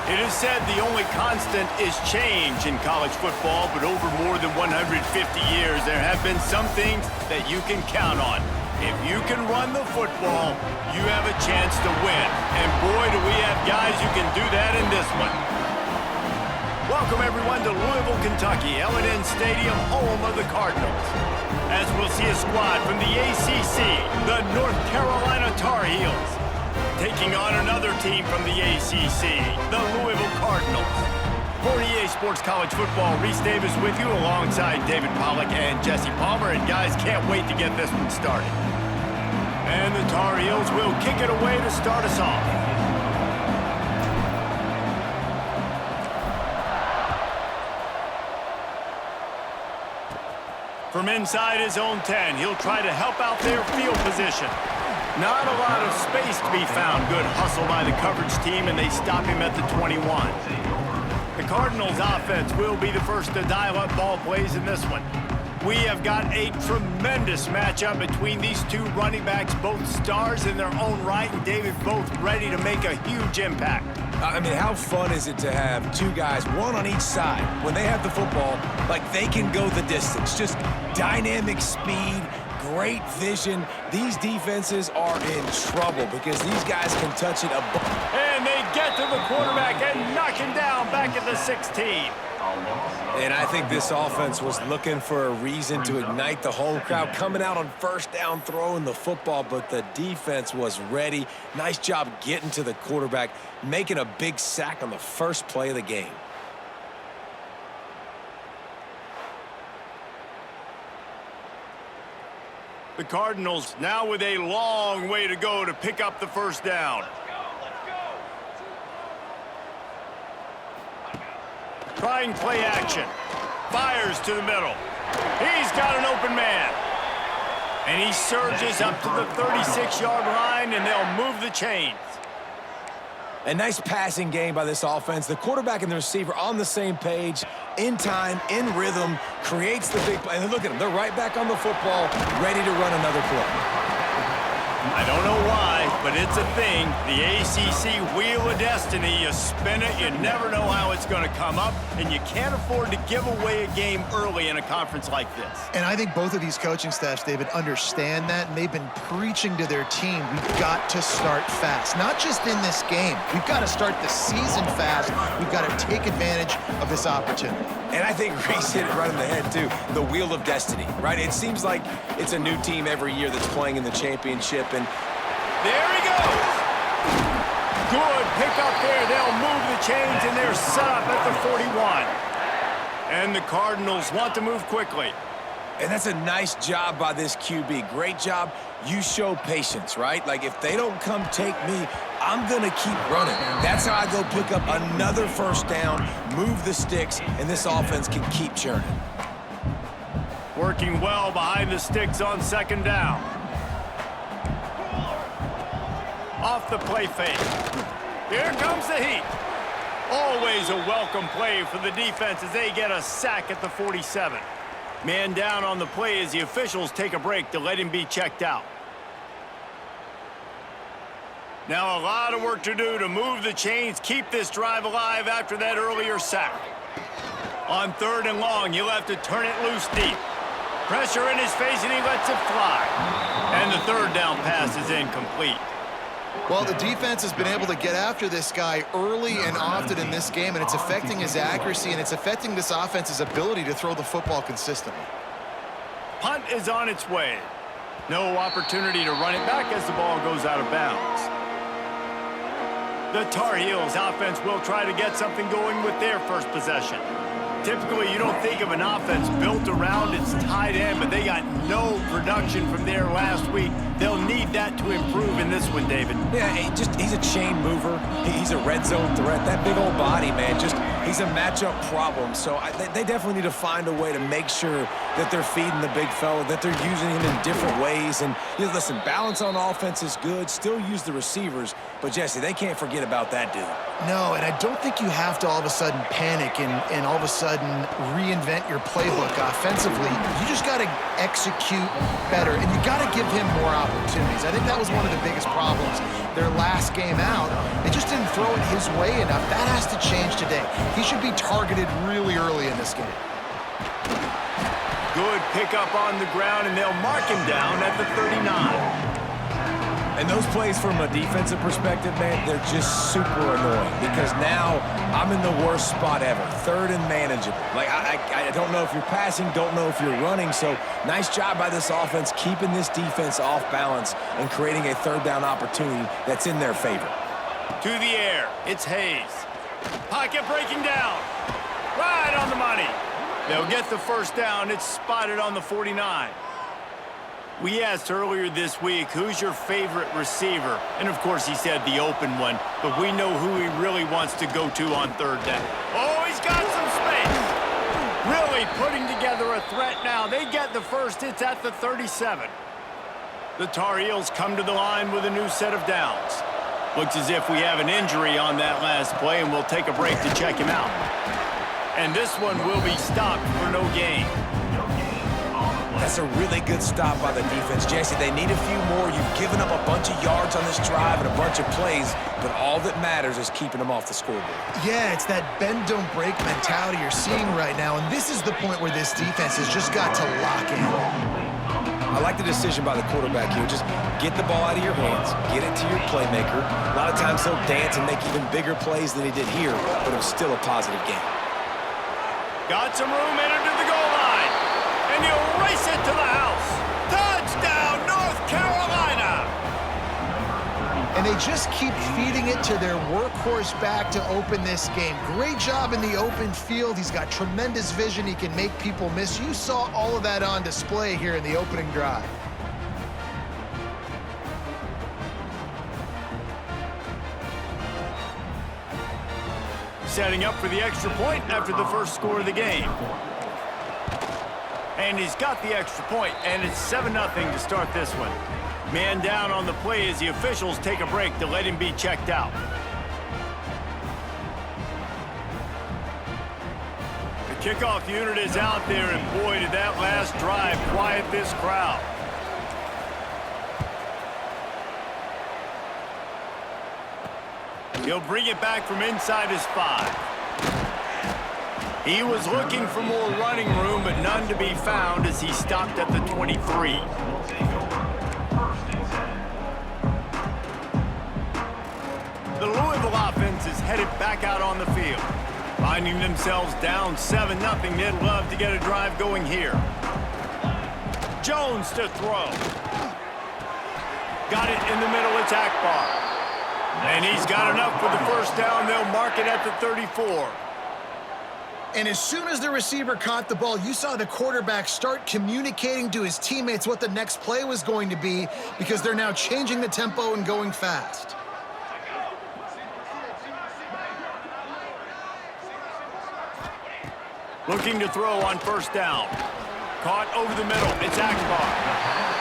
It is said the only constant is change in college football, but over more than 150 years, there have been some things that you can count on. If you can run the football, you have a chance to win. And boy, do we have guys who can do that in this one. Welcome, everyone, to Louisville, Kentucky, L&N Stadium, home of the Cardinals. As we'll see a squad from the ACC, the North Carolina Tar Heels, taking on another team from the ACC, the Louisville Cardinals. For EA Sports College Football, Reese Davis with you alongside David Pollack and Jesse Palmer. And guys, can't wait to get this one started. And the Tar Heels will kick it away to start us off. From inside his own 10, he'll try to help out their field position. Not a lot of space to be found. Good hustle by the coverage team, and they stop him at the 21. The Cardinals' offense will be the first to dial up ball plays in this one. We have got a tremendous matchup between these two running backs, both stars in their own right, and David, both ready to make a huge impact. I mean, how fun is it to have two guys, one on each side, when they have the football, like they can go the distance. Just dynamic speed, great vision. These defenses are in trouble because these guys can touch it above. And they get to the quarterback and knock him down back at the 16. And I think this offense was looking for a reason to ignite the home crowd, coming out on first down, throwing the football, but the defense was ready. Nice job getting to the quarterback, making a big sack on the first play of the game. The Cardinals now with a long way to go to pick up the first down. Trying play action. Fires to the middle. He's got an open man. And he surges up to the 36-yard line, and they'll move the chains. A nice passing game by this offense. The quarterback and the receiver on the same page, in time, in rhythm, creates the big play. And look at them. They're right back on the football, ready to run another play. I don't know why, but it's a thing. The ACC Wheel of Destiny, you spin it, you never know how it's going to come up, and you can't afford to give away a game early in a conference like this. And I think both of these coaching staffs, David, understand that, and they've been preaching to their team, we've got to start fast. Not just in this game. We've got to start the season fast. We've got to take advantage of this opportunity. And I think Reese hit it right in the head, too. The Wheel of Destiny, right? It seems like it's a new team every year that's playing in the championship, and there he goes. Good pick up there. They'll move the chains, and they're set up at the 41. And the Cardinals want to move quickly. And that's a nice job by this QB. Great job. You show patience, right? Like, if they don't come take me, I'm going to keep running. That's how I go pick up another first down, move the sticks, and this offense can keep churning. Working well behind the sticks on second down. Off the play fake. Here comes the heat. Always a welcome play for the defense as they get a sack at the 47. Man down on the play as the officials take a break to let him be checked out. Now a lot of work to do to move the chains, keep this drive alive after that earlier sack. On third and long, you'll have to turn it loose deep. Pressure in his face, and he lets it fly. And the third down pass is incomplete. Well, the defense has been able to get after this guy early and often in this game, and it's affecting his accuracy, and it's affecting this offense's ability to throw the football consistently. Punt is on its way. No opportunity to run it back as the ball goes out of bounds. The Tar Heels offense will try to get something going with their first possession. Typically, you don't think of an offense built around its tight end, but they got no production from there last week. They'll need that to improve in this one, David. Yeah, he's a chain mover. He's a red zone threat. That big old body, man, He's a matchup problem, so they definitely need to find a way to make sure that they're feeding the big fella, that they're using him in different ways. And, listen, balance on offense is good. Still use the receivers. But, Jesse, they can't forget about that dude. No, and I don't think you have to all of a sudden panic and all of a sudden reinvent your playbook offensively. You just got to execute better, and you got to give him more opportunities. I think that was one of the biggest problems their last game out. They just didn't throw it his way enough. That has to change today. He should be targeted really early in this game. Good pickup on the ground, and they'll mark him down at the 39. And those plays from a defensive perspective, man, they're just super annoying because now I'm in the worst spot ever, third and manageable. Like, I don't know if you're passing, don't know if you're running, so nice job by this offense keeping this defense off balance and creating a third down opportunity that's in their favor. To the air, it's Hayes. Pocket breaking down. Right on the money. They'll get the first down. It's spotted on the 49. We asked earlier this week, who's your favorite receiver? And, of course, he said the open one, but we know who he really wants to go to on third down. Oh, he's got some space. Really putting together a threat now. They get the first. It's at the 37. The Tar Heels come to the line with a new set of downs. Looks as if we have an injury on that last play, and we'll take a break to check him out. And this one will be stopped for no gain. That's a really good stop by the defense. Jesse, they need a few more. You've given up a bunch of yards on this drive and a bunch of plays, but all that matters is keeping them off the scoreboard. Yeah, it's that bend-don't-break mentality you're seeing right now, and this is the point where this defense has just got to lock in. I like the decision by the quarterback here. Just get the ball out of your hands, get it to your playmaker. A lot of times he'll dance and make even bigger plays than he did here, but it was still a positive game. Got some room in under the goal line. And you race it to the house. Touchdown, North Carolina! And they just keep feeding it to their workhorse back to open this game. Great job in the open field. He's got tremendous vision. He can make people miss. You saw all of that on display here in the opening drive. Setting up for the extra point after the first score of the game. And he's got the extra point, and it's 7-0 to start this one. Man down on the play as the officials take a break to let him be checked out. The kickoff unit is out there, and boy, did that last drive quiet this crowd. He'll bring it back from inside his 5. He was looking for more running room, but none to be found as he stopped at the 23. The Louisville offense is headed back out on the field. Finding themselves down 7-0, they'd love to get a drive going here. Jones to throw. Got it in the middle, it's Akbar. And he's got enough for the first down. They'll mark it at the 34. And as soon as the receiver caught the ball, you saw the quarterback start communicating to his teammates what the next play was going to be because they're now changing the tempo and going fast. Looking to throw on first down. Caught over the middle. It's Akbar.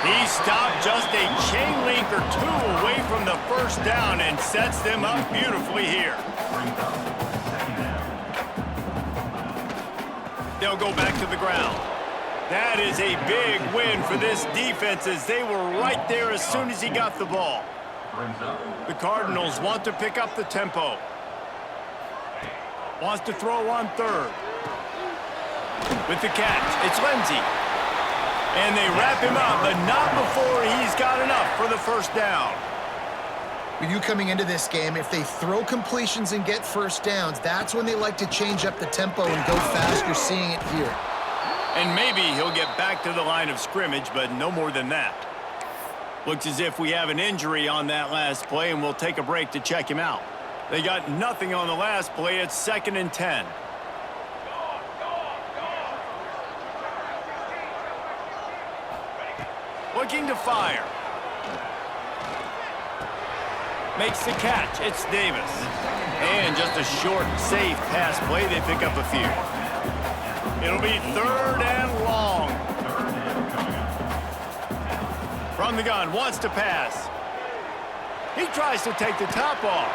He stopped just a chain link or two away from the first down and sets them up beautifully here. They'll go back to the ground. That is a big win for this defense as they were right there as soon as he got the ball. The Cardinals want to pick up the tempo. Wants to throw on third. With the catch, it's Lindsey. And they wrap him up, but not before he's got enough for the first down. With you coming into this game, if they throw completions and get first downs, that's when they like to change up the tempo and go fast. You're seeing it here. And maybe he'll get back to the line of scrimmage, but no more than that. Looks as if we have an injury on that last play, and we'll take a break to check him out. They got nothing on the last play. It's 2nd and 10. Looking to fire. Makes the catch. It's Davis. And just a short, safe pass play. They pick up a few. It'll be 3rd and long. From the gun, wants to pass. He tries to take the top off.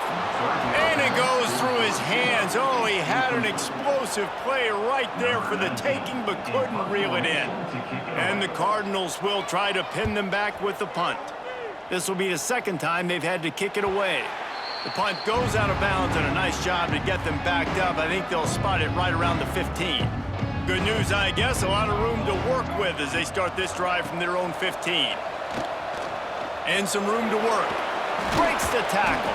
And it goes through his hands. Oh, he had an explosive play right there for the taking, but couldn't reel it in. And the Cardinals will try to pin them back with the punt. This will be the 2nd time they've had to kick it away. The punt goes out of bounds, and a nice job to get them backed up. I think they'll spot it right around the 15. Good news, I guess. A lot of room to work with as they start this drive from their own 15. And some room to work. Breaks the tackle.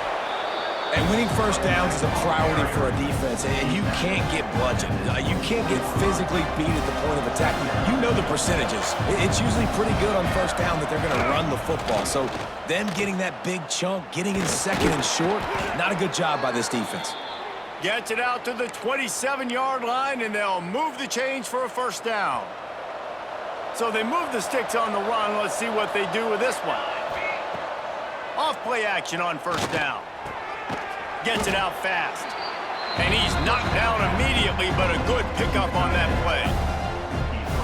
And winning first downs is a priority for a defense, and you can't get bludgeoned. You can't get physically beat at the point of attack. You know the percentages. It's usually pretty good on first down that they're going to run the football. So them getting that big chunk, getting in 2nd and short, not a good job by this defense. Gets it out to the 27-yard line, and they'll move the chains for a first down. So they move the sticks on the run. Let's see what they do with this one. Off-play action on first down. Gets it out fast. And he's knocked down immediately, but a good pickup on that play.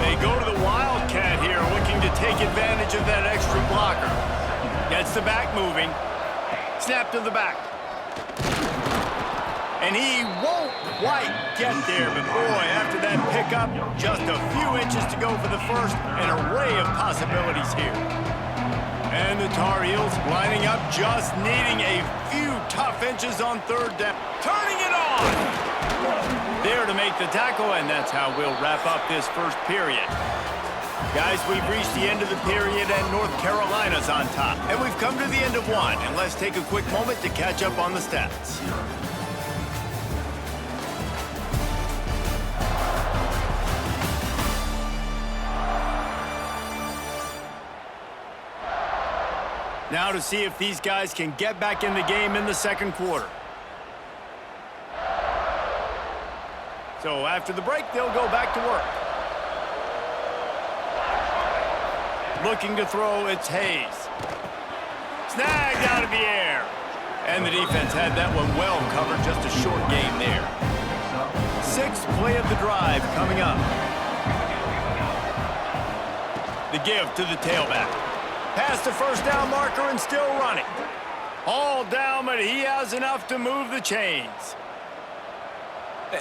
They go to the Wildcat here, looking to take advantage of that extra blocker. Gets the back moving. Snap to the back. And he won't quite get there, but boy, after that pickup, just a few inches to go for the first. An array of possibilities here. And the Tar Heels lining up, just needing a few tough inches on 3rd down. Turning it on! There to make the tackle, and that's how we'll wrap up this first period. Guys, we've reached the end of the period, and North Carolina's on top. And we've come to the end of one, and let's take a quick moment to catch up on the stats. Now to see if these guys can get back in the game in the 2nd quarter. So after the break, they'll go back to work. Looking to throw, it's Hayes. Snagged out of the air. And the defense had that one well covered, just a short game there. 6th play of the drive coming up. The give to the tailback. Past the first down marker and still running. All down, but he has enough to move the chains.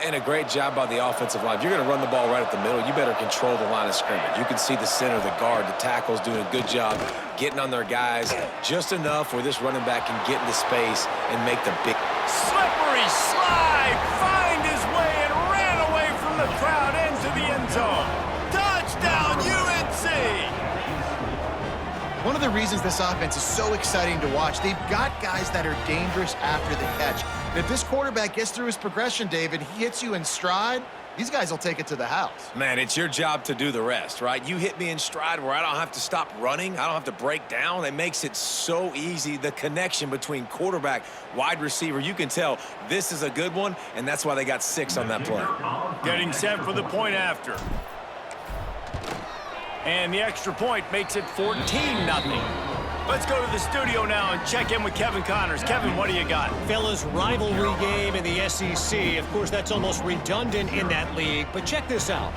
And a great job by the offensive line. If you're going to run the ball right at the middle, you better control the line of scrimmage. You can see the center, the guard, the tackles doing a good job getting on their guys just enough where this running back can get into space and make the big... Slippery slide, find his way and ran away from the crowd into the end zone. Touchdown, UNC! One of the reasons this offense is so exciting to watch, they've got guys that are dangerous after the catch. And if this quarterback gets through his progression, David, he hits you in stride, these guys will take it to the house. Man, it's your job to do the rest, right? You hit me in stride where I don't have to stop running. I don't have to break down. It makes it so easy. The connection between quarterback, wide receiver, you can tell this is a good one, and that's why they got 6 on that play. Getting set for the point after. And the extra point makes it 14-0. Let's go to the studio now and check in with Kevin Connors. Kevin, what do you got? Fellas, rivalry game in the SEC. Of course, that's almost redundant in that league, but check this out.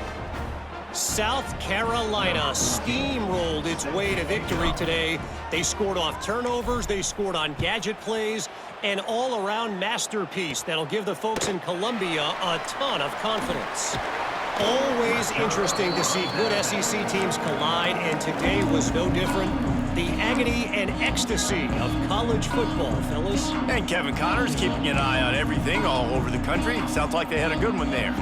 South Carolina steamrolled its way to victory today. They scored off turnovers, they scored on gadget plays, an all-around masterpiece that'll give the folks in Columbia a ton of confidence. Always interesting to see good SEC teams collide, and today was no different. The agony and ecstasy of college football, fellas. And Kevin Connors keeping an eye on everything all over the country. Sounds like they had a good one there.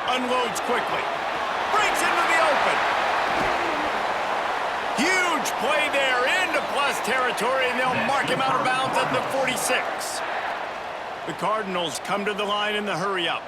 Unloads quickly. Breaks into the open. Huge play there into plus territory, and they'll mark him out of bounds at the 46. The Cardinals come to the line in the hurry-up.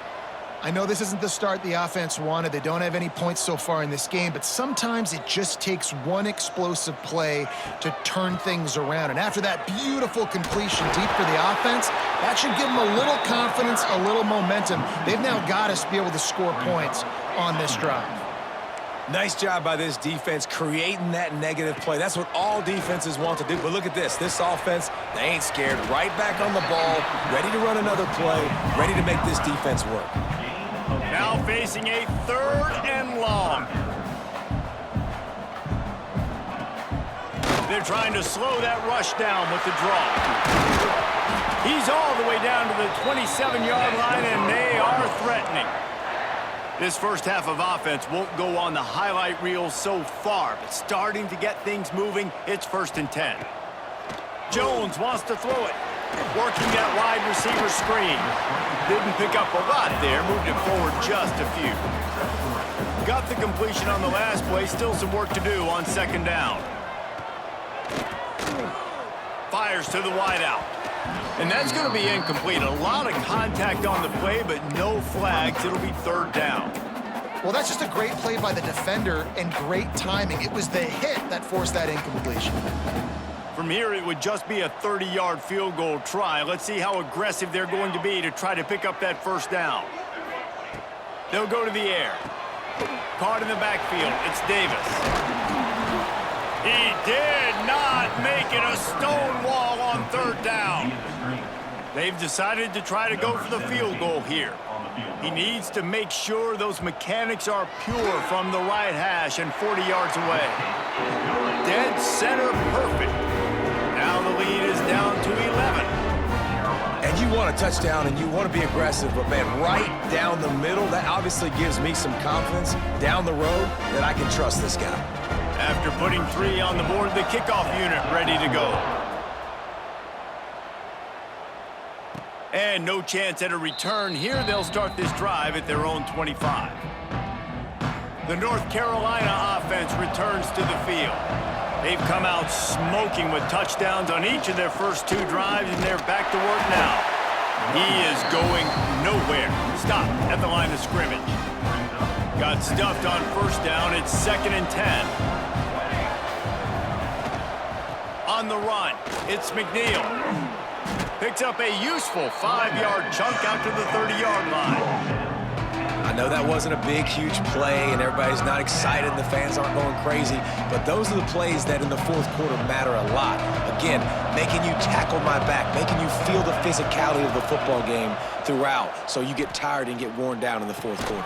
I know this isn't the start the offense wanted. They don't have any points so far in this game, but sometimes it just takes one explosive play to turn things around. And after that beautiful completion deep for the offense, that should give them a little confidence, a little momentum. They've now got us to be able to score points on this drive. Nice job by this defense creating that negative play. That's what all defenses want to do. But look at this. This offense, they ain't scared. Right back on the ball, ready to run another play, ready to make this defense work. Now facing a 3rd and long. They're trying to slow that rush down with the draw. He's all the way down to the 27-yard line, and they are threatening. This first half of offense won't go on the highlight reel so far, but starting to get things moving, it's 1st and 10. Jones wants to throw it. Working that wide receiver screen. Didn't pick up a lot there, moved it forward just a few. Got the completion on the last play, still some work to do on 2nd down. Fires to the wideout. And that's going to be incomplete. A lot of contact on the play, but no flags. It'll be 3rd down. Well, that's just a great play by the defender and great timing. It was the hit that forced that incompletion. From here, it would just be a 30-yard field goal try. Let's see how aggressive they're going to be to try to pick up that 1st down. They'll go to the air. Caught in the backfield. It's Davis. He did not make it a stone wall on 3rd down. They've decided to try to go for the field goal here. He needs to make sure those mechanics are pure from the right hash and 40 yards away. Dead center perfect. Now the lead is down to 11. And you want a touchdown and you want to be aggressive, but man, right down the middle, that obviously gives me some confidence down the road that I can trust this guy. After putting 3 on the board, the kickoff unit ready to go. And no chance at a return here. They'll start this drive at their own 25. The North Carolina offense returns to the field. They've come out smoking with touchdowns on each of their first 2 drives, and they're back to work now. He is going nowhere. Stop at the line of scrimmage. Got stuffed on 1st down. It's 2nd and 10. On the run, it's McNeil. Picks up a useful 5-yard chunk out to the 30-yard line. I know that wasn't a big, huge play, and everybody's not excited, and the fans aren't going crazy, but those are the plays that in the 4th quarter matter a lot. Again, making you tackle my back, making you feel the physicality of the football game throughout, so you get tired and get worn down in the 4th quarter.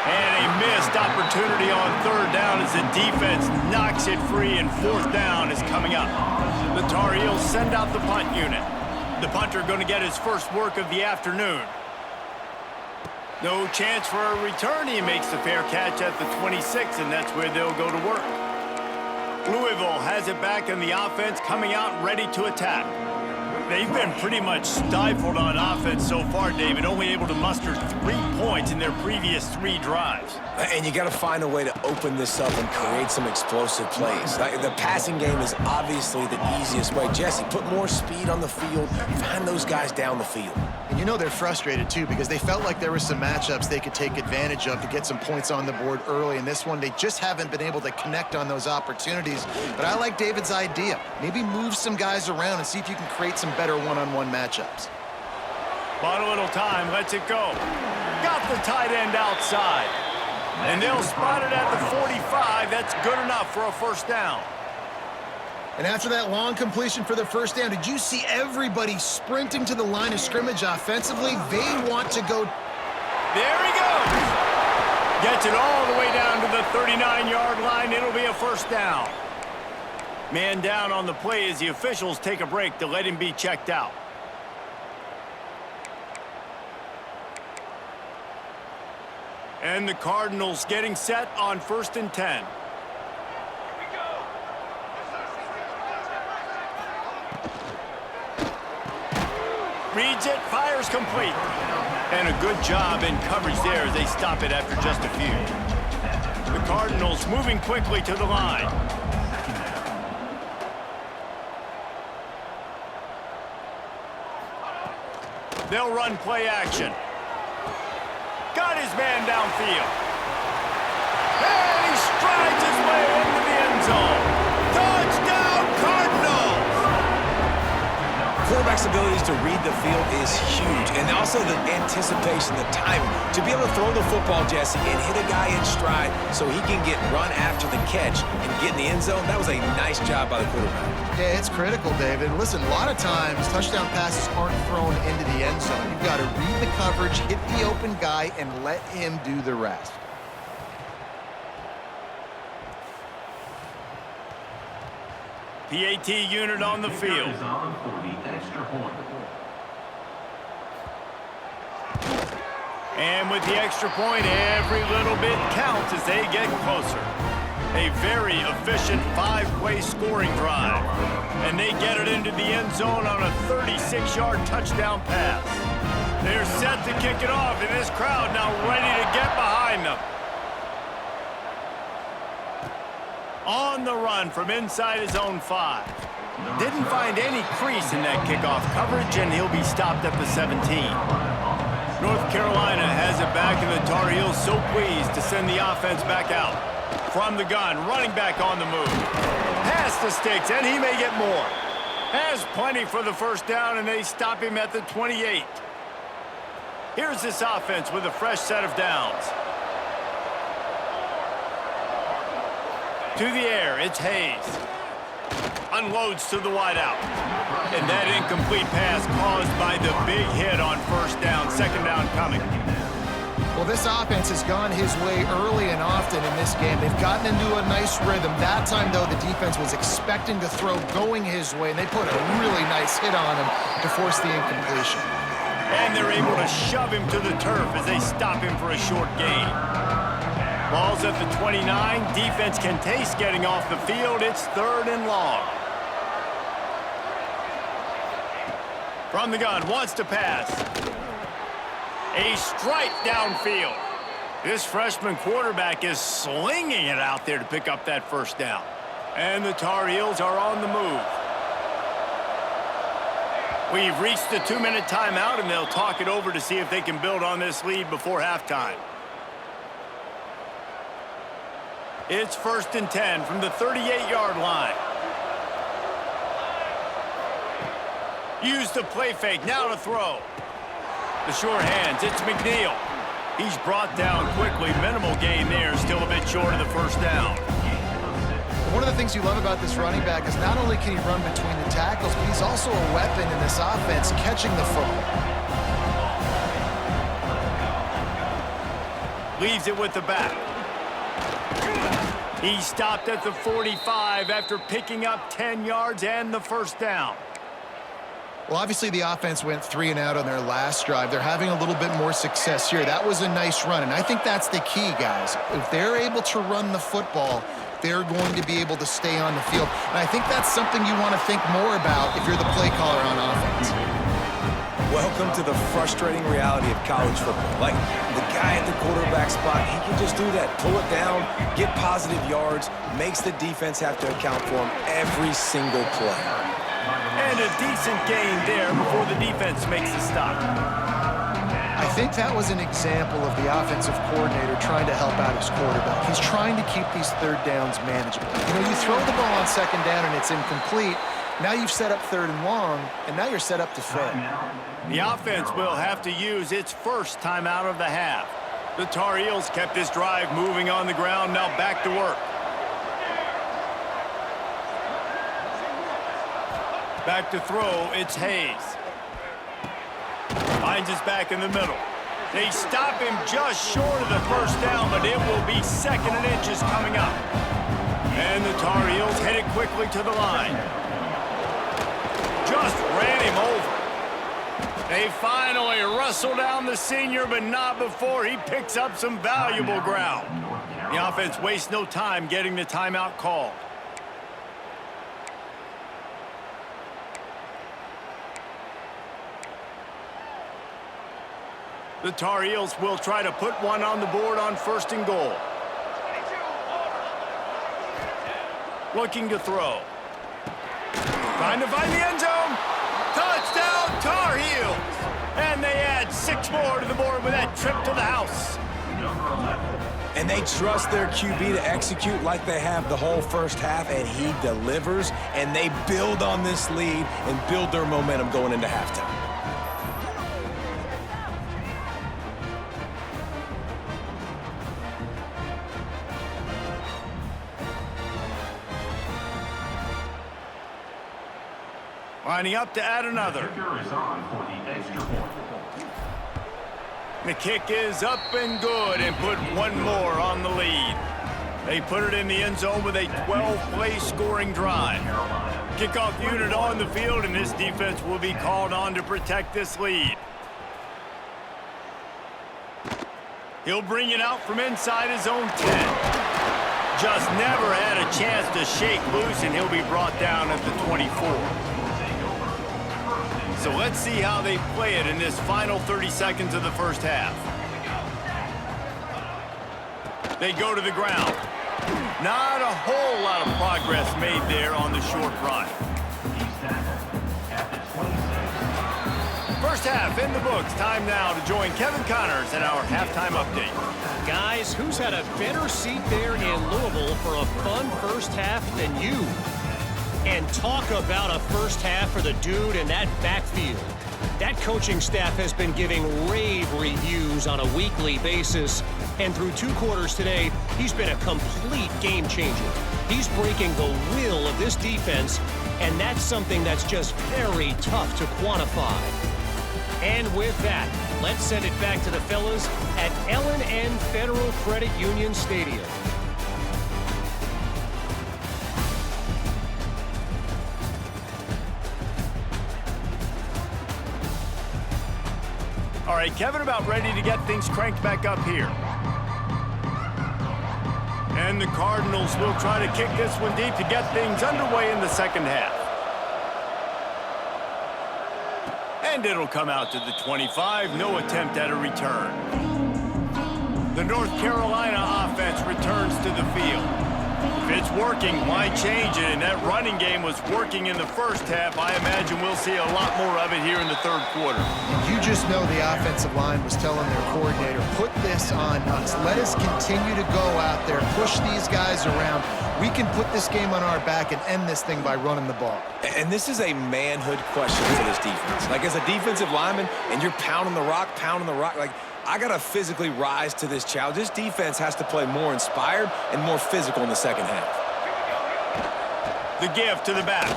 And a missed opportunity on 3rd down as the defense knocks it free, and 4th down is coming up. The Tar Heels send out the punt unit. The punter going to get his first work of the afternoon. No chance for a return. He makes the fair catch at the 26, and that's where they'll go to work. Louisville has it back, and the offense coming out ready to attack. They've been pretty much stifled on offense so far, David, only able to muster 3 points in their previous 3 drives. And you got to find a way to open this up and create some explosive plays. The passing game is obviously the easiest way. Jesse, put more speed on the field, find those guys down the field. And you know they're frustrated, too, because they felt like there were some matchups they could take advantage of to get some points on the board early. In this one, they just haven't been able to connect on those opportunities. But I like David's idea. Maybe move some guys around and see if you can create some better one-on-one matchups. Bought a little time, lets it go. Got the tight end outside. And they'll spot it at the 45. That's good enough for a 1st down. And after that long completion for the 1st down, did you see everybody sprinting to the line of scrimmage offensively? They want to go. There he goes. Gets it all the way down to the 39-yard line. It'll be a 1st down. Man down on the play as the officials take a break to let him be checked out. And the Cardinals getting set on 1st and 10. Reads it, fires complete. And a good job in coverage there as they stop it after just a few. The Cardinals moving quickly to the line. They'll run play action. Got his man downfield. And he strides his way into the end zone. Touchdown, Cardinals! quarterback's abilities to read the field is huge, and also the anticipation, the timing. To be able to throw the football, Jesse, and hit a guy in stride so he can get run after the catch and get in the end zone, that was a nice job by the quarterback. Yeah, it's critical, David. Listen, a lot of times touchdown passes aren't thrown into the end zone. You've got to read the coverage, hit the open guy, and let him do the rest. PAT unit on the field. And with the extra point, every little bit counts as they get closer. A very efficient five-way scoring drive. And they get it into the end zone on a 36-yard touchdown pass. They're set to kick it off, and this crowd now ready to get behind them. On the run from inside his own 5. Didn't find any crease in that kickoff coverage, and he'll be stopped at the 17. North Carolina has it back, and the Tar Heels so pleased to send the offense back out. From the gun, running back on the move. Pass the sticks, and he may get more. Has plenty for the first down, and they stop him at the 28. Here's this offense with a fresh set of downs. To the air, it's Hayes. Unloads to the wideout. And that incomplete pass caused by the big hit on first down, second down coming. Well, this offense has gone his way early and often in this game. They've gotten into a nice rhythm. That time, though, the defense was expecting to throw going his way, and they put a really nice hit on him to force the incompletion. And they're able to shove him to the turf as they stop him for a short gain. Ball's at the 29. Defense can taste getting off the field. It's 3rd and long. From the gun, wants to pass. A strike downfield. This freshman quarterback is slinging it out there to pick up that first down. And the Tar Heels are on the move. We've reached the 2-minute timeout, and they'll talk it over to see if they can build on this lead before halftime. It's 1st and 10 from the 38-yard line. Use the play fake, now to throw. The short hands, it's McNeil. He's brought down quickly. Minimal gain there, still a bit short of the first down. One of the things you love about this running back is not only can he run between the tackles, but he's also a weapon in this offense, catching the football. Leaves it with the back. He stopped at the 45 after picking up 10 yards and the first down. Well, obviously the offense went 3 and out on their last drive. They're having a little bit more success here. That was a nice run, and I think that's the key, guys. If they're able to run the football, they're going to be able to stay on the field. And I think that's something you want to think more about if you're the play caller on offense. Welcome to the frustrating reality of college football. Like, the guy at the quarterback spot, he can just do that. Pull it down, get positive yards, makes the defense have to account for him every single play. And a decent gain there before the defense makes the stop. I think that was an example of the offensive coordinator trying to help out his quarterback. He's trying to keep these third downs manageable. You know, you throw the ball on second down and it's incomplete. Now you've set up 3rd and long, and now you're set up to throw. The offense will have to use its first timeout of the half. The Tar Heels kept this drive moving on the ground, now back to work. Back to throw, it's Hayes. Finds his back in the middle. They stop him just short of the first down, but it will be 2nd and inches coming up. And the Tar Heels headed quickly to the line. Just ran him over. They finally wrestle down the senior, but not before he picks up some valuable ground. The offense wastes no time getting the timeout called. The Tar Heels will try to put one on the board on 1st and goal. Looking to throw. Trying to find the end zone. Touchdown, Tar Heels! And they add 6 more to the board with that trip to the house. And they trust their QB to execute like they have the whole first half, and he delivers, and they build on this lead and build their momentum going into halftime. Lining up to add another. The kick is up and good and put one more on the lead. They put it in the end zone with a 12-play scoring drive. Kickoff unit on the field, and this defense will be called on to protect this lead. He'll bring it out from inside his own 10. Just never had a chance to shake loose, and he'll be brought down at the 24. So let's see how they play it in this final 30 seconds of the first half. They go to the ground. Not a whole lot of progress made there on the short run. First half in the books. Time now to join Kevin Connors in our halftime update. Guys, who's had a better seat there in Louisville for a fun first half than you? And talk about a first half for the dude in that backfield. That coaching staff has been giving rave reviews on a weekly basis. And through 2 quarters today, he's been a complete game changer. He's breaking the will of this defense, and that's something that's just very tough to quantify. And with that, let's send it back to the fellas at L&N Federal Credit Union Stadium. All right, Kevin, about ready to get things cranked back up here. And the Cardinals will try to kick this one deep to get things underway in the second half. And it'll come out to the 25. No attempt at a return. The North Carolina offense returns to the field. If it's working, why change it? And that running game was working in the first half. I imagine we'll see a lot more of it here in the third quarter. You just know the offensive line was telling their coordinator, put this on us. Let us continue to go out there, push these guys around. We can put this game on our back and end this thing by running the ball. And this is a manhood question for this defense. Like, as a defensive lineman, and you're pounding the rock, like, I got to physically rise to this challenge. This defense has to play more inspired and more physical in the second half. The give to the back.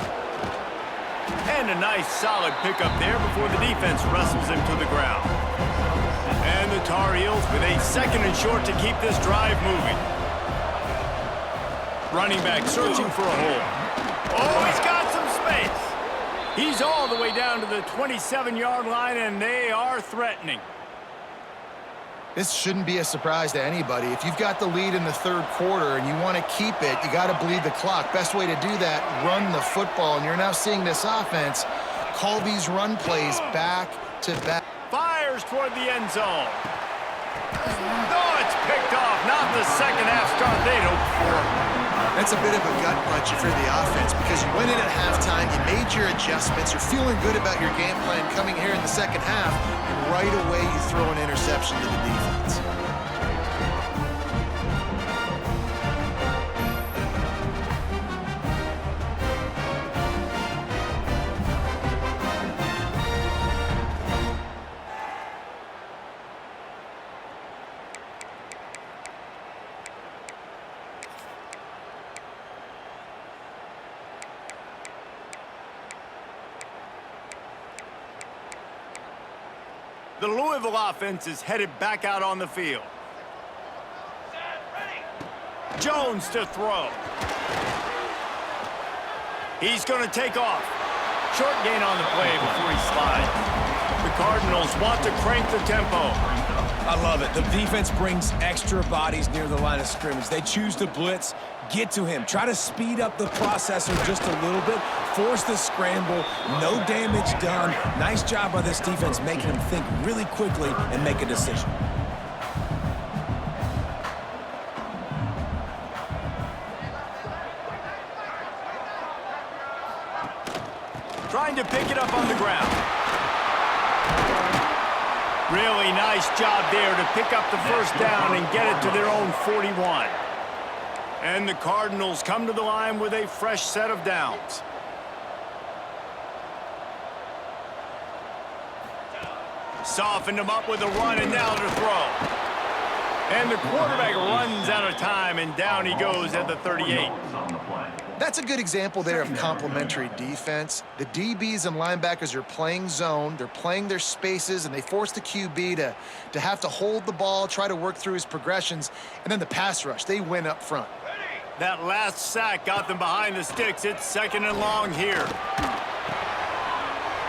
And a nice solid pickup there before the defense wrestles him to the ground. And the Tar Heels with a second and short to keep this drive moving. Running back searching for a hole. Oh, he's got some space. He's all the way down to the 27-yard line, and they are threatening. This shouldn't be a surprise to anybody. If you've got the lead in the third quarter and you want to keep it, you got to bleed the clock. Best way to do that, run the football. And you're now seeing this offense call these run plays back to back. Fires toward the end zone. Oh, it's picked off. Not the second half start they'd hoped for. That's a bit of a gut punch for the offense because you went in at halftime, you made your adjustments, you're feeling good about your game plan coming here in the second half, and right away you throw an interception to the defense. The Louisville offense is headed back out on the field. Jones to throw. He's going to take off. Short gain on the play before he slides. The Cardinals want to crank the tempo. I love it. The defense brings extra bodies near the line of scrimmage. They choose to blitz, get to him, try to speed up the processor just a little bit, force the scramble, no damage done. Nice job by this defense making him think really quickly and make a decision. Trying to pick it up on the ground. Really nice job there to pick up the first down and get it to their own 41. And the Cardinals come to the line with a fresh set of downs. Softened him up with a run, and now to throw. And the quarterback runs out of time, and down he goes at the 38. That's a good example there of complementary defense. The DBs and linebackers are playing zone, they're playing their spaces, and they force the QB to have to hold the ball, try to work through his progressions, and then the pass rush, they win up front. That last sack got them behind the sticks. It's 2nd and long here.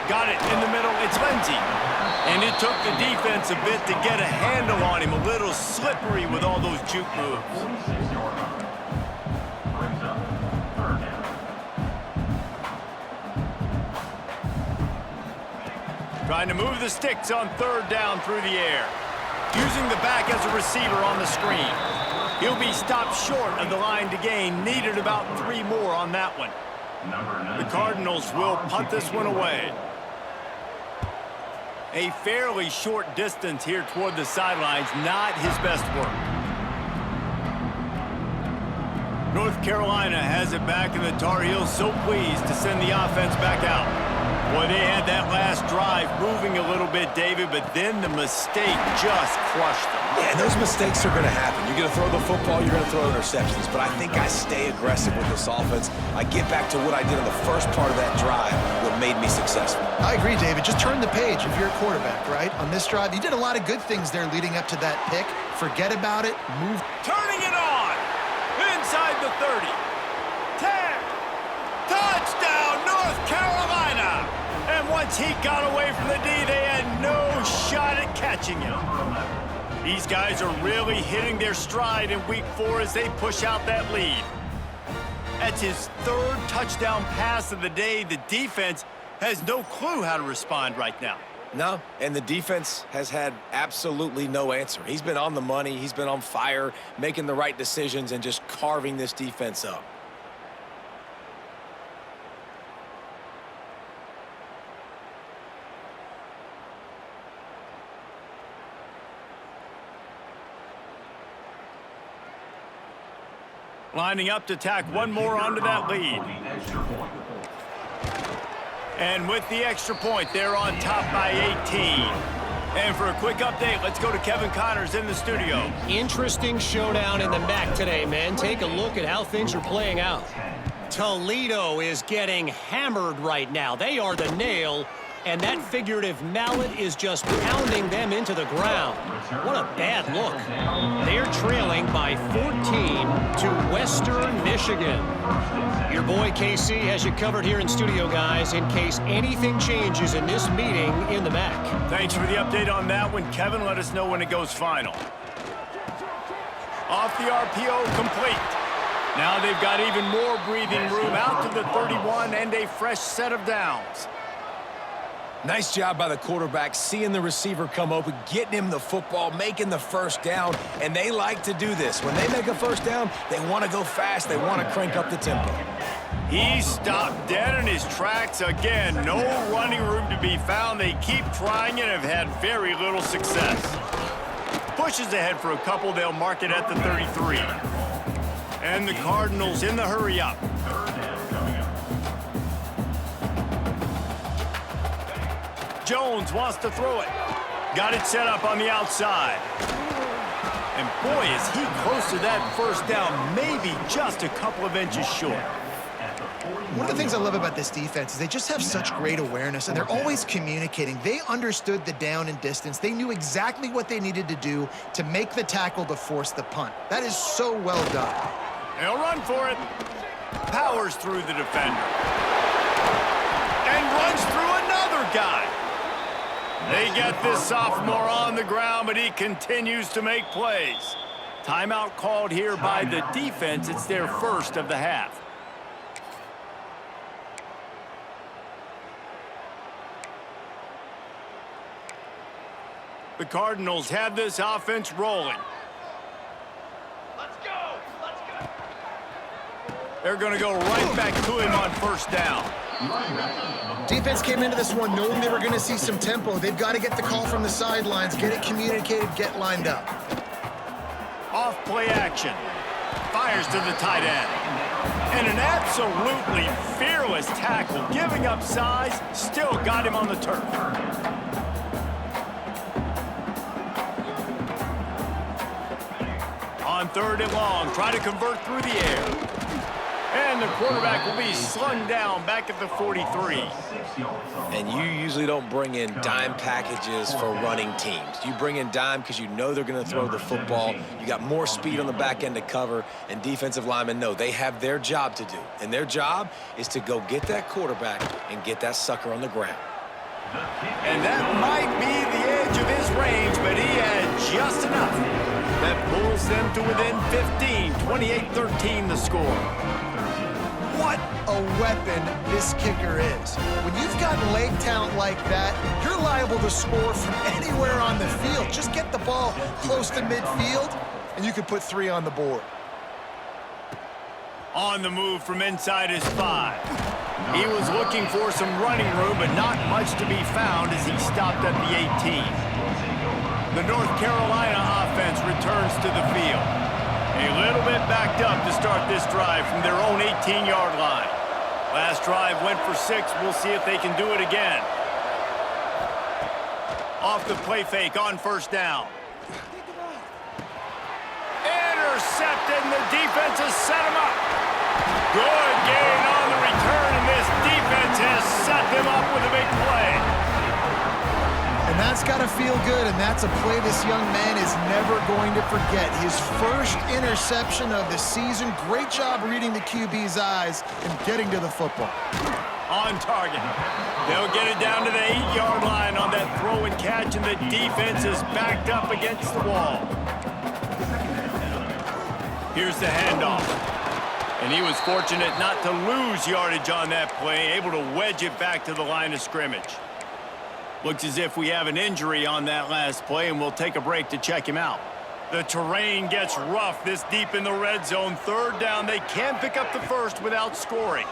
Got it in the middle. It's Lindsey. And it took the defense a bit to get a handle on him. A little slippery with all those juke moves. Trying to move the sticks on 3rd down through the air. Using the back as a receiver on the screen. He'll be stopped short of the line to gain. Needed about 3 more on that one. The Cardinals will punt this one away. A fairly short distance here toward the sidelines. Not his best work. North Carolina has it back, and the Tar Heels so pleased to send the offense back out. Boy, they had that last drive moving a little bit, David, but then the mistake just crushed them. Yeah, those mistakes are going to happen. You're going to throw the football, you're going to throw interceptions, but I think I stay aggressive with this offense. I get back to what I did in the first part of that drive, what made me successful. I agree, David. Just turn the page if you're a quarterback, right? On this drive, you did a lot of good things there leading up to that pick. Forget about it. Move. Turning it on. Inside the 30. 10. Touchdown, North Carolina. And once he got away from the D, they had no shot at catching him. These guys are really hitting their stride in week 4 as they push out that lead. That's his 3rd touchdown pass of the day. The defense has no clue how to respond right now. No, and the defense has had absolutely no answer. He's been on the money. He's been on fire, making the right decisions and just carving this defense up. Lining up to tack one more onto that lead. And with the extra point, they're on top by 18. And for a quick update, let's go to Kevin Connors in the studio. Interesting showdown in the MAC today, man. Take a look at how things are playing out. Toledo is getting hammered right now. They are the nail, and that figurative mallet is just pounding them into the ground. What a bad look. They're trailing by 14 to Western Michigan. Your boy KC has you covered here in studio, guys, in case anything changes in this meeting in the MAC. Thanks for the update on that one, Kevin. Let us know when it goes final. Off the RPO, complete. Now they've got even more breathing room out to the 31 and a fresh set of downs. Nice job by the quarterback, seeing the receiver come open, getting him the football, making the first down, and they like to do this. When they make a first down, they want to go fast, they want to crank up the tempo. He stopped dead in his tracks again. No running room to be found. They keep trying and have had very little success. Pushes ahead for a couple. They'll mark it at the 33. And the Cardinals in the hurry up. Jones wants to throw it. Got it set up on the outside. And boy, is he close to that first down, maybe just a couple of inches short. One of the things I love about this defense is they just have such great awareness, and they're always communicating. They understood the down and distance. They knew exactly what they needed to do to make the tackle to force the punt. That is so well done. They'll run for it. Powers through the defender. And runs through another guy. They get this sophomore on the ground, but he continues to make plays. Timeout called here by the defense. It's their first of the half. The Cardinals have this offense rolling. Let's go! Let's go! They're going to go right back to him on first down. Defense came into this one knowing they were going to see some tempo. They've got to get the call from the sidelines, get it communicated, get lined up. Off play action. Fires to the tight end. And an absolutely fearless tackle, giving up size, still got him on the turf. On 3rd and long, try to convert through the air. And the quarterback will be slung down back at the 43. And you usually don't bring in dime packages for running teams. You bring in dime because you know they're going to throw the football. You got more speed on the back end to cover, and defensive linemen know they have their job to do. And their job is to go get that quarterback and get that sucker on the ground. And that might be the edge of his range, but he had just enough. That pulls them to within 15, 28-13 the score. What a weapon this kicker is. When you've got leg talent like that, you're liable to score from anywhere on the field. Just get the ball close to midfield, and you could put 3 on the board. On the move from inside his 5. He was looking for some running room, but not much to be found as he stopped at the 18. The North Carolina offense returns to the field. A little bit backed up to start this drive from their own 18-yard line. Last drive went for 6. We'll see if they can do it again. Off the play fake on 1st down. Intercepted, and the defense has set him up. Good gain on the return, and this defense has set them up with a big play. And that's got to feel good, and that's a play this young man is never going to forget. His first interception of the season. Great job reading the QB's eyes and getting to the football. On target. They'll get it down to the 8-yard line on that throw and catch, and the defense is backed up against the wall. Here's the handoff. And he was fortunate not to lose yardage on that play, able to wedge it back to the line of scrimmage. Looks as if we have an injury on that last play, and we'll take a break to check him out. The terrain gets rough this deep in the red zone. 3rd down, they can't pick up the first without scoring.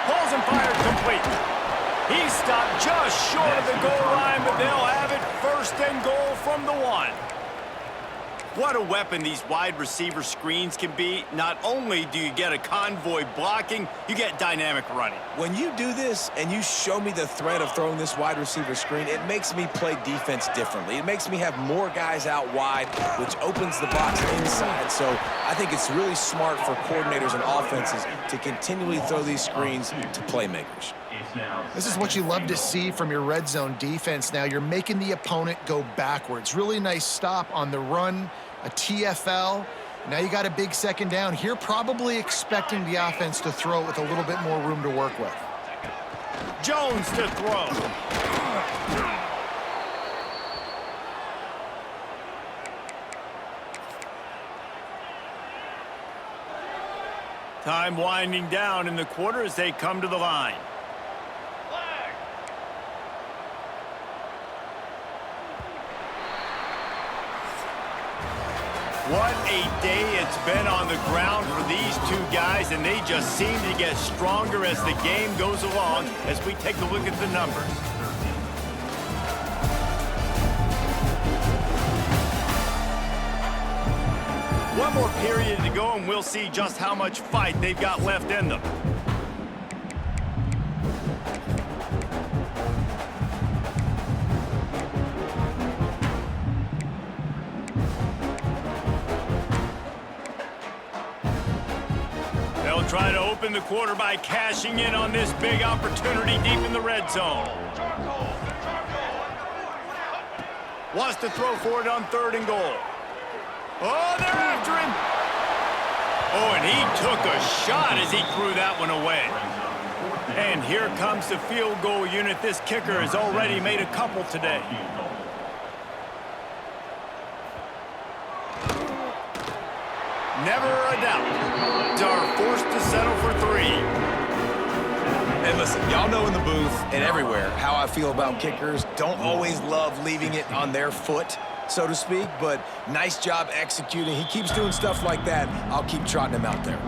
Pulls and fired complete. He stopped just short of the goal line, but they'll have it 1st and goal from the 1. What a weapon these wide receiver screens can be. Not only do you get a convoy blocking, you get dynamic running. When you do this and you show me the threat of throwing this wide receiver screen, it makes me play defense differently. It makes me have more guys out wide, which opens the box inside. So I think it's really smart for coordinators and offenses to continually throw these screens to playmakers. This is what you love to see from your red zone defense now. You're making the opponent go backwards. Really nice stop on the run, a TFL. Now you got a big 2nd down. Here probably expecting the offense to throw it with a little bit more room to work with. Jones to throw. Time winding down in the quarter as they come to the line. What a day it's been on the ground for these 2 guys, and they just seem to get stronger as the game goes along as we take a look at the numbers. One more period to go, and we'll see just how much fight they've got left in them. They'll try to open the quarter by cashing in on this big opportunity deep in the red zone. Wants to throw for it on 3rd and goal. Oh, they're after him. Oh, and he took a shot as he threw that one away. And here comes the field goal unit. This kicker has already made a couple today. Never a doubt. Are forced to settle for 3. And listen, y'all know in the booth and everywhere how I feel about kickers. Don't always love leaving it on their foot, so to speak, but nice job executing. He keeps doing stuff like that. I'll keep trotting him out there.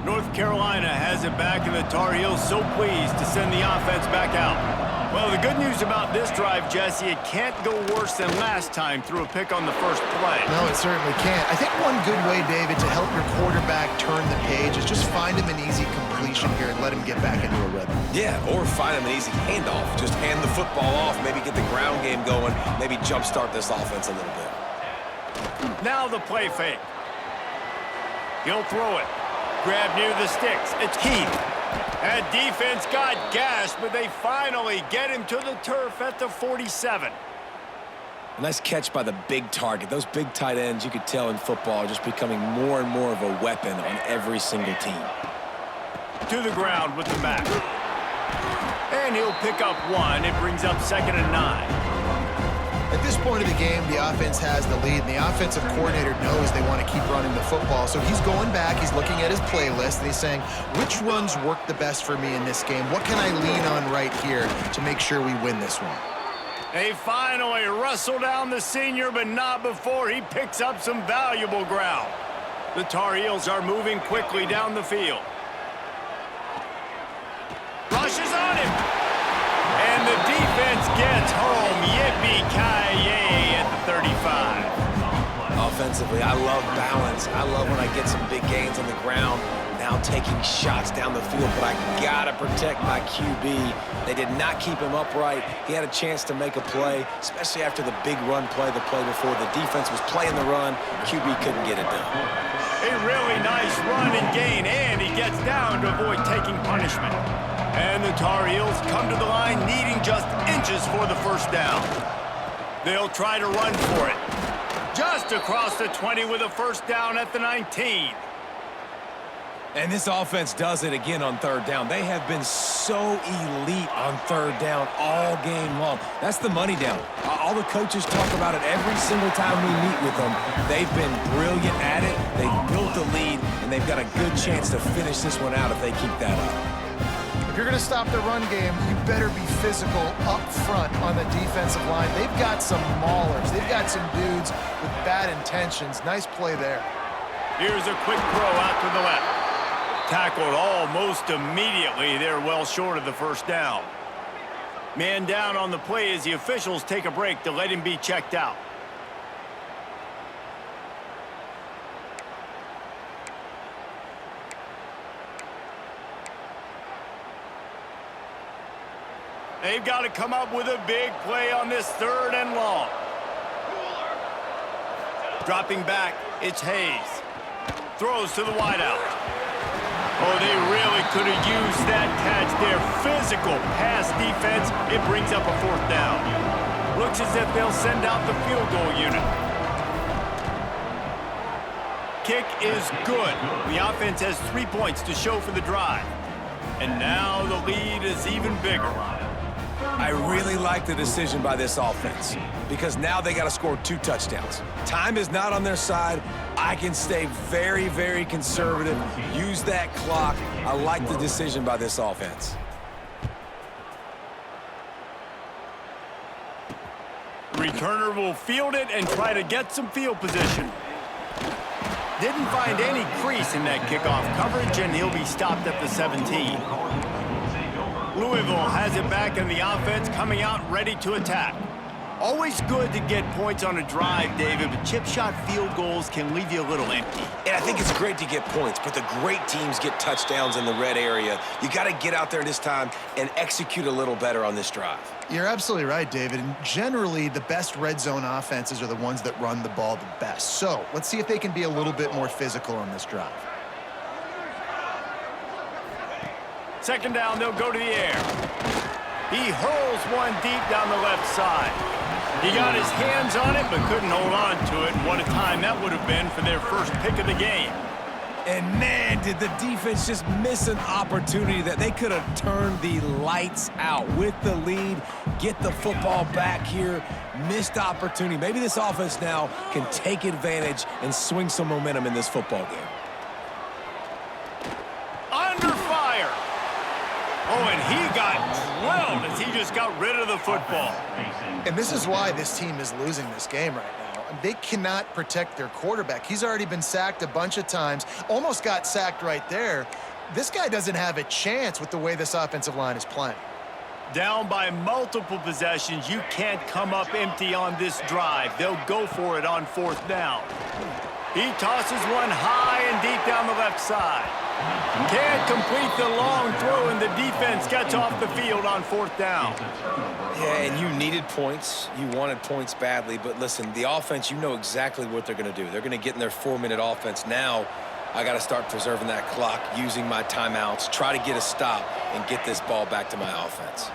North Carolina has it back, and the Tar Heels so pleased to send the offense back out. Well, the good news about this drive, Jesse, it can't go worse than last time through a pick on the first play. No, it certainly can't. I think one good way, David, to help your quarterback turn the page is just find him an easy completion here and let him get back into a rhythm. Yeah, or find him an easy handoff. Just hand the football off, maybe get the ground game going, maybe jumpstart this offense a little bit. Now the play fake. He'll throw it. Grab near the sticks. It's Keith. That defense got gashed, but they finally get him to the turf at the 47. A nice catch by the big target. Those big tight ends, you could tell in football, are just becoming more and more of a weapon on every single team. To the ground with the back. And he'll pick up one. It brings up 2nd and 9. At this point of the game, the offense has the lead, and the offensive coordinator knows they want to keep running the football. So he's going back, he's looking at his playlist, and he's saying, which runs work the best for me in this game? What can I lean on right here to make sure we win this one? They finally wrestle down the senior, but not before he picks up some valuable ground. The Tar Heels are moving quickly down the field. Rushes on him. And the defense gets home. Yippee-ki-yay at the 35. Offensively, I love balance. I love when I get some big gains on the ground. Now taking shots down the field, but I gotta protect my QB. They did not keep him upright. He had a chance to make a play, especially after the big run play the play before. The defense was playing the run. QB couldn't get it done. A really nice run and gain, and he gets down to avoid taking punishment. And the Tar Heels come to the line needing just inches for the first down. They'll try to run for it. Just across the 20 with a first down at the 19. And this offense does it again on 3rd down. They have been so elite on 3rd down all game long. That's the money down. All the coaches talk about it every single time we meet with them. They've been brilliant at it. They've built the lead, and they've got a good chance to finish this one out if they keep that up. If you're going to stop the run game, you better be physical up front on the defensive line. They've got some maulers. They've got some dudes with bad intentions. Nice play there. Here's a quick throw out to the left. Tackled almost immediately. They're well short of the first down. Man down on the play as the officials take a break to let him be checked out. They've got to come up with a big play on this 3rd and long. Dropping back, it's Hayes. Throws to the wideout. Oh, they really could have used that catch there. Physical pass defense. It brings up a 4th down. Looks as if they'll send out the field goal unit. Kick is good. The offense has 3 points to show for the drive. And now the lead is even bigger. I really like the decision by this offense because now they got to score 2 touchdowns. Time is not on their side. I can stay very, very conservative, use that clock. I like the decision by this offense. Returner will field it and try to get some field position. Didn't find any crease in that kickoff coverage, and he'll be stopped at the 17. Louisville has it back, and the offense coming out ready to attack. Always good to get points on a drive, David, but chip shot field goals can leave you a little empty. And I think it's great to get points, but the great teams get touchdowns in the red area. You got to get out there this time and execute a little better on this drive. You're absolutely right, David. And generally, the best red zone offenses are the ones that run the ball the best. So let's see if they can be a little bit more physical on this drive. 2nd down, they'll go to the air. He hurls one deep down the left side. He got his hands on it, but couldn't hold on to it. What a time that would have been for their first pick of the game. And man, did the defense just miss an opportunity that they could have turned the lights out with the lead, get the football back here, missed opportunity. Maybe this offense now can take advantage and swing some momentum in this football game. Under fire. Oh, and he got drilled as he just got rid of the football. And this is why this team is losing this game right now. They cannot protect their quarterback. He's already been sacked a bunch of times, almost got sacked right there. This guy doesn't have a chance with the way this offensive line is playing. Down by multiple possessions, you can't come up empty on this drive. They'll go for it on 4th down. He tosses one high and deep down the left side. Can't complete the long throw, and the defense gets off the field on 4th down. Yeah, and you needed points. You wanted points badly. But listen, the offense, you know exactly what they're going to do. They're going to get in their 4-minute offense. Now, I got to start preserving that clock, using my timeouts, try to get a stop, and get this ball back to my offense.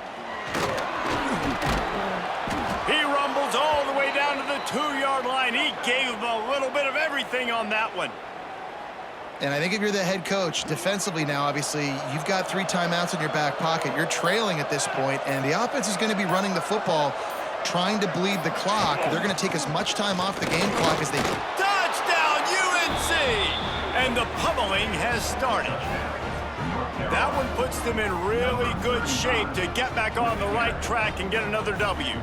He rumbles all the way down to the 2-yard line. He gave him a little bit of everything on that one. And I think if you're the head coach, defensively now, obviously, you've got 3 timeouts in your back pocket. You're trailing at this point, and the offense is going to be running the football, trying to bleed the clock. They're going to take as much time off the game clock as they can. Touchdown, UNC! And the pummeling has started. That one puts them in really good shape to get back on the right track and get another W.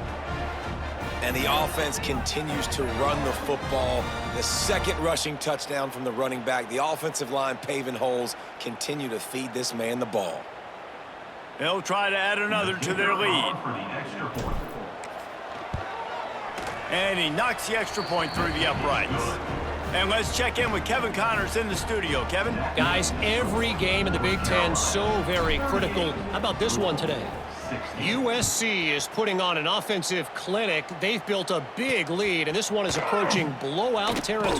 And the offense continues to run the football. The second rushing touchdown from the running back. The offensive line paving holes. Continue to feed this man the ball. They'll try to add another to their lead. And he knocks the extra point through the uprights. And let's check in with Kevin Connors in the studio. Kevin? Guys, every game in the Big Ten so very critical. How about this one today? USC is putting on an offensive clinic. They've built a big lead, and this one is approaching blowout territory.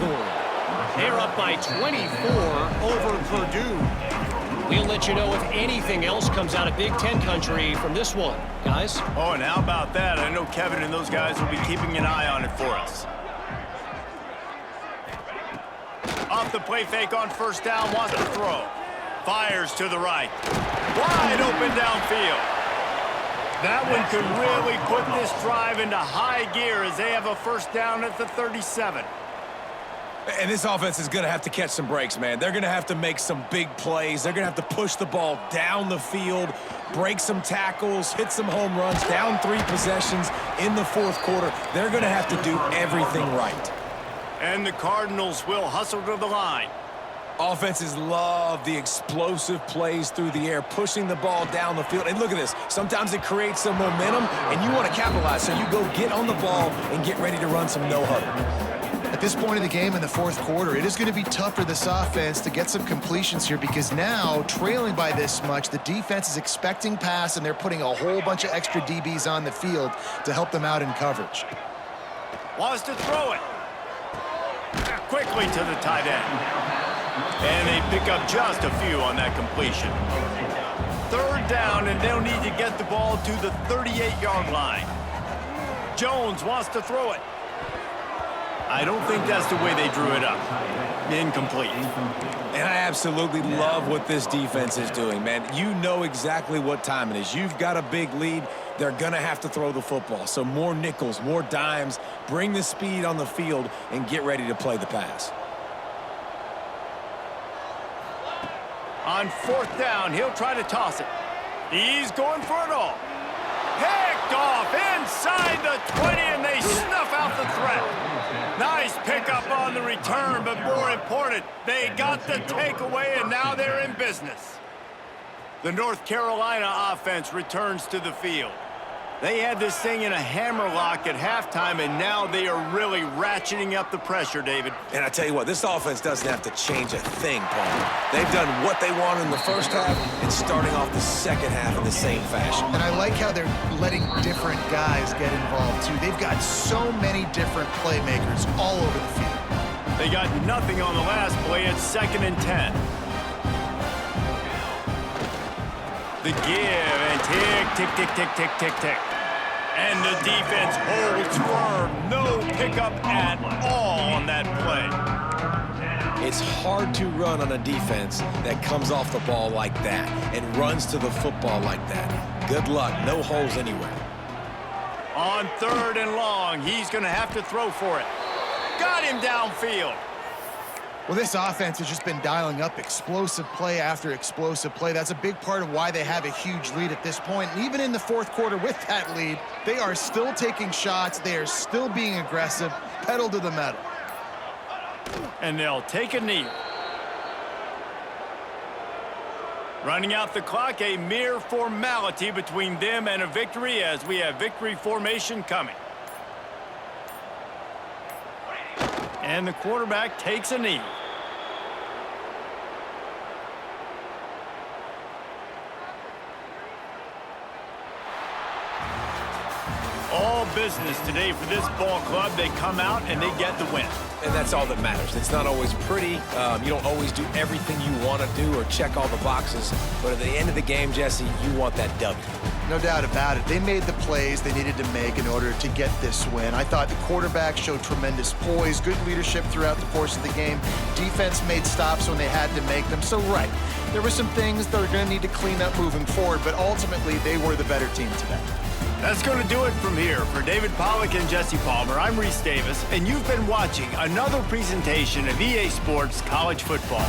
They're up by 24 over Purdue. We'll let you know if anything else comes out of Big Ten country from this one, guys. Oh, and how about that? I know Kevin and those guys will be keeping an eye on it for us. Off the play fake on 1st down, wants to throw. Fires to the right. Wide open downfield. That one could really put this drive into high gear as they have a 1st down at the 37. And this offense is going to have to catch some breaks, man. They're going to have to make some big plays. They're going to have to push the ball down the field, break some tackles, hit some home runs, down 3 possessions in the 4th quarter. They're going to have to do everything right. And the Cardinals will hustle to the line. Offenses love the explosive plays through the air, pushing the ball down the field. And look at this. Sometimes it creates some momentum, and you want to capitalize. So you go get on the ball and get ready to run some no-huddle. At this point of the game in the 4th quarter, it is going to be tough for this offense to get some completions here because now, trailing by this much, the defense is expecting pass, and they're putting a whole bunch of extra DBs on the field to help them out in coverage. Wants to throw it. Quickly to the tight end. And they pick up just a few on that completion. 3rd down, and they'll need to get the ball to the 38-yard line. Jones wants to throw it. I don't think that's the way they drew it up. Incomplete. And I absolutely love what this defense is doing, man. You know exactly what time it is. You've got a big lead. They're going to have to throw the football. So more nickels, more dimes, bring the speed on the field, and get ready to play the pass. On 4th down, he'll try to toss it. He's going for it all. Picked off inside the 20, and they snuff out the threat. Nice pickup on the return, but more important, they got the takeaway, and now they're in business. The North Carolina offense returns to the field. They had this thing in a hammerlock at halftime, and now they are really ratcheting up the pressure, David. And I tell you what, this offense doesn't have to change a thing, Paul. They've done what they wanted in the 1st half and starting off the 2nd half in the same fashion. And I like how they're letting Different guys get involved, too. They've got so many different playmakers all over the field. They got nothing on the last play. It's 2nd and 10. The give, and tick, tick, tick, tick, tick, tick, tick. And the defense holds firm. No pickup at all on that play. It's hard to run on a defense that comes off the ball like that and runs to the football like that. Good luck. No holes anywhere. On 3rd and long, he's going to have to throw for it. Got him downfield. Well, this offense has just been dialing up explosive play after explosive play. That's a big part of why they have a huge lead at this point. And even in the fourth quarter with that lead, they are still taking shots. They are still being aggressive, pedal to the metal. And they'll take a knee. Running out the clock, a mere formality between them and a victory as we have victory formation coming. And the quarterback takes a knee. All business today for this ball club. They come out and they get the win. And that's all that matters. It's not always pretty. You don't always do everything you want to do or check all the boxes. But at the end of the game, Jesse, you want that W. No doubt about it. They made the plays they needed to make in order to get this win. I thought the quarterback showed tremendous poise, good leadership throughout the course of the game. Defense made stops when they had to make them. So, right, there were some things they're going to need to clean up moving forward, but ultimately they were the better team today. That's going to do it from here. For David Pollack and Jesse Palmer, I'm Reese Davis, and you've been watching another presentation of EA Sports College Football.